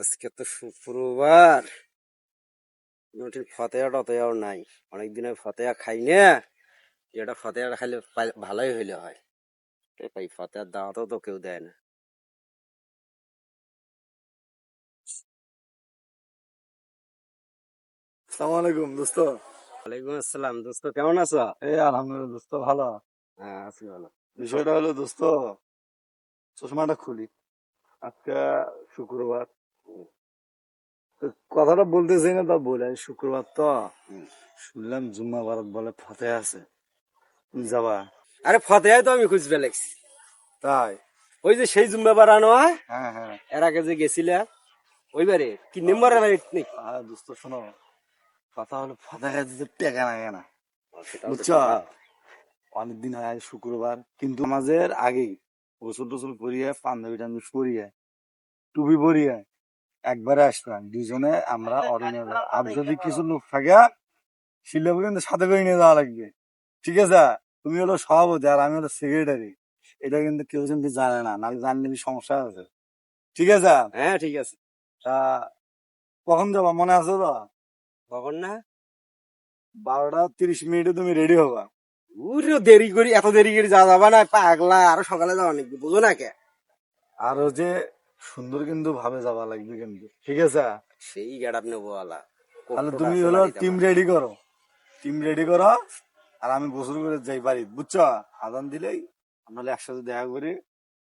আজকে তো শুক্রবার, ঠিক ফতেয়া টতেয়াও নাই। অনেকদিন ফতেয়া খাই না, যেটা ফতেয়া খাইলে ভালোই হইলে হয়। তাই ফতেয়ার দাওয়াতও তো কেউ দেয় না। আসসালামু আলাইকুম দোস্ত। ওয়ালাইকুম আসসালাম। দোস্ত কেমন আছো? এই আলহামদুলিল্লাহ দোস্ত, ভালো। হ্যাঁ আছি ভালো। বিষয়টা হলো দোস্ত, চশমাটা খুলি। আজকে শুক্রবার, তো কথাটা বলতেছি না তা বলে শুক্রবার তো শুনলাম জুম্মা বারাত বলে ফতে আছে, তুমি যাবা? আরে ফতেয়াই তো আমি খুঁজবে লাগছি। তাই? ওই যে সেই জুম্মা বাড়ানো হয়, হ্যাঁ হ্যাঁ। এর আগে যে গেছিলে ওইবারে কি নেম্বার নাকি? দোস্ত শোনো, কথা হলো ফতে খাইতে টেকা লাগে না, সেটাও তো বুঝছো? ঠিক। অনেকদিন হয় আজ শুক্রবার, কিন্তু আমাদের আগেই গোসল টোসল করিয়ে পাঞ্জাবি টাঞ্জাবি পরিয়ে টুপি পরিয়ে একবারে আসলাম দুজনে আমরা অরিজিনাল। আর যদি কিছু লোক থাকে শিল্লাকে কিন্তু সাথে করে নিয়ে যাওয়া লাগবে, ঠিক আছে? তুমি হলো সভাপতি আর আমি হলো সেক্রেটারি, এটা কিন্তু কেউ কিন্তু জানে না, নাহলে জানলে সমস্যা আছে, ঠিক আছে? হ্যাঁ ঠিক আছে। তা কখন যাবা মনে আছে তো? কখন না? 12:30 তুমি রেডি হবা। উরে দেরি করি, এত দেরি করে যাওয়া যাবে না, পাগলা। আরো সকালে যাওয়া নাকি, বুঝো না কে? আর যে সুন্দর কিন্তু ভাবে যাওয়া লাগবে কিন্তু, ঠিক আছে? সেই গেট নেবো ওয়ালা। তাহলে তুমি হলো টিম রেডি করো, টিম রেডি করো, আর আমি গোসল করে যাই বাড়ি, বুঝছো? আদান দিলেই আমরা একসাথে দেখা করি।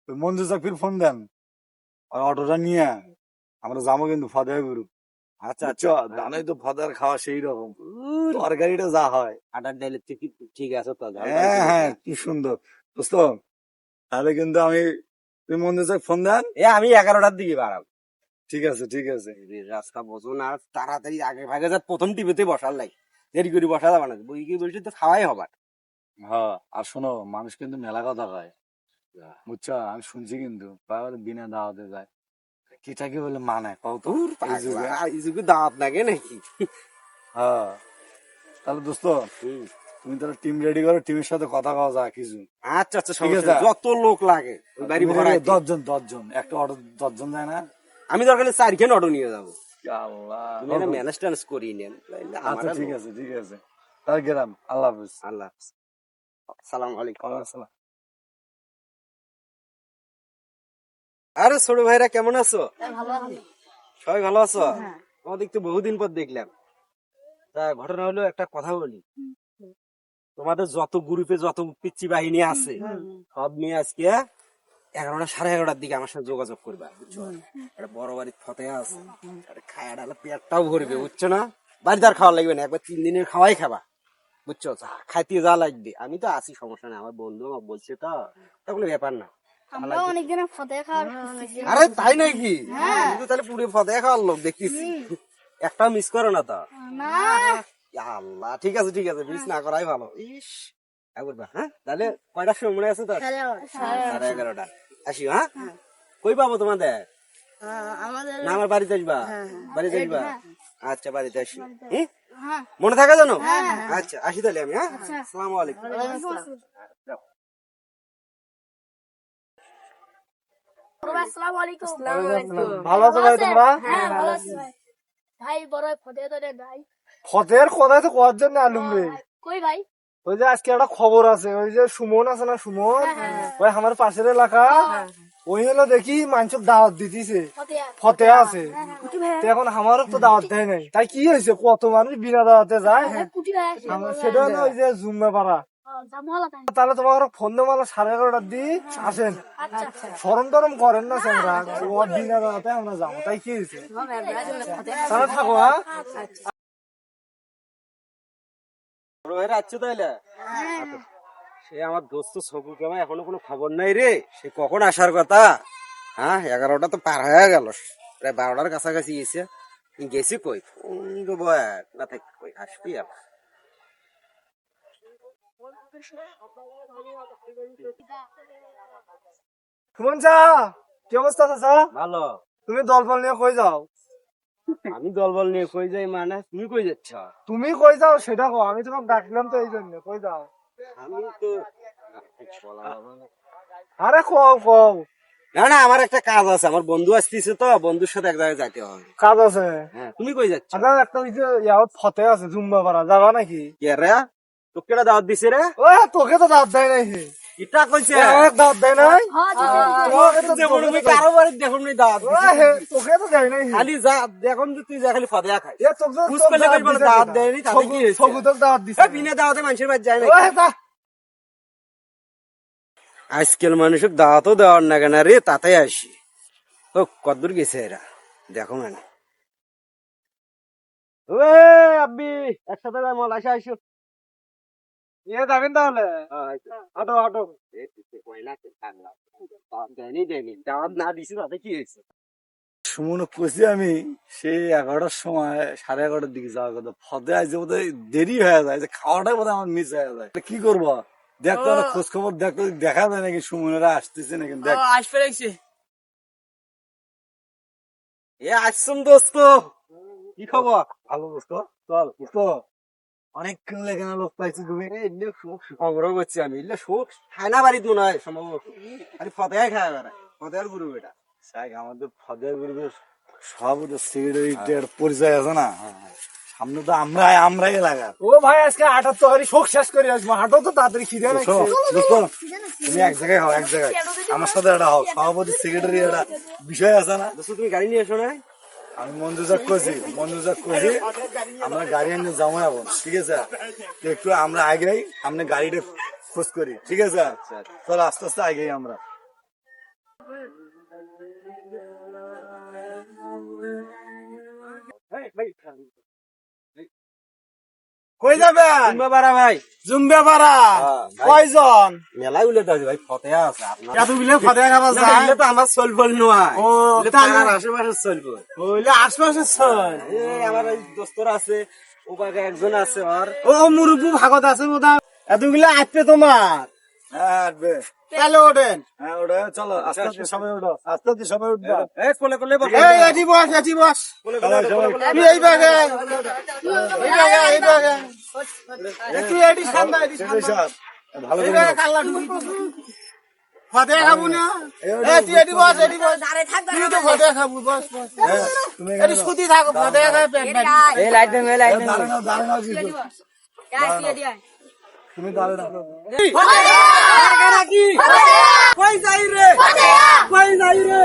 ওই মঞ্জু চাকরির ফোন দেন, আর অটোটা নিয়ে আমরা যাবো কিন্তু ফতেহ গুরু। আচ্ছা বুঝছো? আচ্ছা। জানোই তো ফতেহার খাওয়া সেই রকম, তরকারিটা যা হয়। আটার ডাইলে ঠিক আছে তো? হ্যাঁ হ্যাঁ, কি সুন্দর দোস্ত। তাহলে কিন্তু আমি, তুমি মঞ্জু চাক ফোন দেন। আমি 11টার দিকে বাড়াবো। ঠিক আছে ঠিক আছে। রাস্তা বোঝো না, তাড়াতাড়ি আগে ভাগে যা, প্রথম টিভিতে বসার লাই। দেরি করে বসা যাবে না, বই কি বলছি তো খাওয়াই হবার। হ্যাঁ, আর শোনো, মানুষ কিন্তু মেলা কথা কয়, বুঝছো? আমি শুনছি কিন্তু বিনা দাওয়াতে যায়, কিটা কি বলে মানে কত এই যুগে। এই যুগে দাঁত লাগে নাকি? হ্যাঁ, তাহলে দোস্ত তুমি তাহলে টিম রেডি করো, টিমের সাথে কথা কওয়া যায় কিছু। আচ্ছা আচ্ছা, ঠিক সমস্যা আছে, নেই। যত লোক লাগে ওই বাড়ি ভরাই। 10 জন একটা অটো 10 জন যায় না? আমি দরকার 4খান অটো নিয়ে যাবো। আল্লাহ, তুমি এটা ম্যানেজ ট্যানেজ করিয়ে নেন। আচ্ছা ঠিক আছে ঠিক আছে। তাহলে গেলাম, আল্লাহ হাফিজ। আল্লাহ হাফেজ। সালাম আলাইকুম। ওয়ালাইকুম আসসালাম। আরে ছোট ভাইরা কেমন আছো? ভালো আছি। সবাই ভালো আছো? হ্যাঁ। তোমাদের তো বহুদিন পর দেখলাম। তা ঘটনা হলো, একটা কথা বলি। তোমাদের যত গ্রুপে যত পিচ্চি বাহিনী আছে সব নিয়ে আজকে 11টা 11:30টার দিকে আমার সাথে যোগাযোগ করবা, বুঝছো? একটা বড় বাড়ির ফতেহা আছে, খায়া ডালা পেটটাও ভরবে, বুঝছো না? বাড়িতে আর খাওয়া লাগবে না, একবার 3 দিনের খাওয়াই খাবা, বুঝছো? খাইতে যা লাগবে আমি তো আছি, সমস্যা নেই। আমার বন্ধু আমার বলছে তো, কোনো ব্যাপার না। আমরাও অনেকদিন ফতেহ খাওয়ার। আরে তাই নাকি? তুমি তো তাহলে পুরো ফতেহা খাওয়ার লোক দেখতেছি। একটাও মিস করো না তো? না, আল্লাহ, ঠিক আছে ঠিক আছে, মিস না করাই ভালো। ইস, হ্যাঁ তাহলে কয়টার সময় মনে আছে তো? 11:30। আসি, হ্যাঁ? কই পাবো তোমাদের? আমাদের না আমার বাড়িতে আসবা? বাড়িতে আসবা? আচ্ছা বাড়িতে আসি। হ্যাঁ। মনে থাকে জানো? আচ্ছা আসি তাহলে আমি, হ্যাঁ? আসসালামু আলাইকুম। আসসালামু আলাইকুম। ভালো আছো ভাই তোমরা? হ্যাঁ, ভালো আছি ভাই। ভাই বড় ফতেহ তো দেন ভাই। ফতের কথাই তো কোয়ার জন্য আলুম রে। কই ভাই? ওই যে আজকে একটা খবর আছে, ওই যে সুমন আছে না, সুমন, ওই আমার পাশের এলাকা, ওই হলো দেখি মানুষের দাওয়াত দিতেছে, ফতে আছে। তো এখন আমারও তো দাওয়াত দেয় নাই, তাই কি হয়েছে, কত মানুষ বিনা দাওয়াতে যায়। সেটা হলো ওই যে জুম্মা পাড়া। তাহলে তোমার ফোন দেবো 11:30টার দিক আসেন, সরম টরম করেন না সেমরা, বিনা দাওয়াতে আমরা যাবো, তাই কি হয়েছে? তাহলে থাকো, হ্যাঁ? বড় ভাইরা আছো তাইলে? সে আমার দোস্ত ছবু কেমন, এখনো কোনো খবর নাই রে। সে কখন আসার কথা? হ্যাঁ 11টা তো পার হয়ে গেল, প্রায় 12টার কাছাকাছি গেছে। গেছি কই, ফোন দেবো না থাক, কই আসবি আর। সুমন চা, কি অবস্থা চাচা? ভালো। তুমি দলবল নিয়ে কই যাও? আমি দলবল নিয়ে কই যাই মানে, তুমি কই যাচ্ছ? তুমি কই যাও সেটা কো, আমি তোমাকে ডাকলাম তো এই জন্য, কই যাও? আমি তো আরে কও কও। না না, আমার একটা কাজ আছে, আমার বন্ধু আসতেছে তো, বন্ধুর সাথে এক জায়গায় যাইতে হবে। কাজ আছে। হ্যাঁ, তুমি কই যাচ্ছ? আচ্ছা একটা ওই যে ইয়াত ফতে আছে জুম্বা পাড়া, যাবা নাকি? কে রে, তোকে কেডা দাওয়াত দিছে রে? ও তোকে তো দাঁত দেয় নাই হে। ইটা কইছে আমার দাঁত দেয় নাই। হ্যাঁ তোকে তো যে বড় ভাই কারো বাড়ি দেখুন নি দাওয়াত ও দিছে। হে, তোকে তো দেয় নাই হে। খালি যা দেখুন যে তুই যা খালি ফাদিয়া খাই। এ তোকে তো বুঝ পেলে দাঁত কইবো না, দিছে দাওয়াত কেডা? দেয়নি, তাতে কি হয়েছে? সবু তো দাঁত দিছে। বিনা দাওয়াতে মানুষের বাড়ি যায় না। ও হে তা। আজকাল মানুষের দাওয়াতও দেওয়ার না কেন রে, তাতে আসি। ও কদ্দূর গেছে এরা, দেখো মানে। ওয়ে আব্বি, একসাথে যাই মল, আসা আসো। এ যাবেন তাহলে? হাঁটো হাঁটো। দাওয়াত না দিছি তাতে কি হয়েছে? সুমন কইছি আমি সেই 11টার সময় 11:30টার দিকে যাওয়ার কথা, ফদে আইছে বোধহয় দেরি হয়ে যায়, যে খাওয়াটাই বোধহয় আমার মিস হয়ে যায়। তা কি করবো, দেখতো না খোঁজ খবর দেখতো, দেখা যায় নাকি সুমনেরা আসতেছে নাকি দেখ। আসবে লাগছে। এ আসছুন দোস্ত, কি খবর? ভালো দোস্ত, চল দোস্ত, অনেকক্ষণ লেগে না লোক পাইছি তুমি। সংগ্রহ করছি আমি, এলে শোক খায়না বাড়ি দু নয় সম্ভব, আরে ফতেহাই খায় বেড়ায়, ফতেহার গুরু বেটা। সাইক আমাদের ফদের গ্রুপের সব সেক্রেটারির পরিচয় আছে না, সামনে তো আমরাই এলাকার। ও ভাই আজকে 8 তরকারি শোক শেষ করে আসবো, হাঁটো তো তাড়াতাড়ি খিদে লাগছে। দোস্ত তুমি এক জায়গায় হও, এক জায়গায় আমার সাথে একটা হও, সভাপতি সেক্রেটারি একটা বিষয় আছে না। দোস্ত তুমি গাড়ি নিয়ে এসো না? আমি মঞ্জুজাক করছি আমরা গাড়ি এনে যাবো এখন, ঠিক আছে? তো একটু আমরা আগেই আমরা গাড়িটা খোঁজ করি, ঠিক আছে? চলো আস্তে আস্তে আগেই আমরা। কই যাবেন? তুমি বাড়া ভাই, জুম্বে পাড়া। ভাই। কয়জন? মেলাই উলে দাও ভাই, ফতেহা আছে আপনার। এতগুলো ফতে খাবার না, যায়? এগুলো তো আমার চলবল নয়, ও, এগুলো তাহলে- পাড়ার আশেপাশে চলবো। ওইলে আশপাশে ছয়। এই আমার ওই দোস্তরা আছে, ও বাগে একজন আছে আর। ও মুরুব্বু ভাগত আছে বোধহয়, এতগুলো আসবে তোমার। হ্যাঁ আসবে। তাহলে ওঠেন। হ্যাঁ ওটা চলো, আস্তে আস্তে সবাই উঠো, আস্তে আস্তে সবাই উঠবা। এই কোলে কোলে বস, এই এটি বস, এটি বস। কোলে কোলে বস, কোলে কোলে তুই এই বাগে, এই বাগে, এই বাগে। তুই এটি সামনে, এটি সেটাই সামনে। সব। ভালো এই করে বাগে নাও। কাল্লা ঢুকি। ফতে খাবো না? এই তুই এটি বস, এটি বস। তুই তো ফতে খাবো, বস, বস। হ্যাঁ, তুমি এটি সুতি থাকো, ফতে খাবে পেট ভরি। এই লাইট দেন, এই লাইট দেন। দাঁড়ানো তুমি দাঁড়ানো। কই যাই রে, কই যাই রে।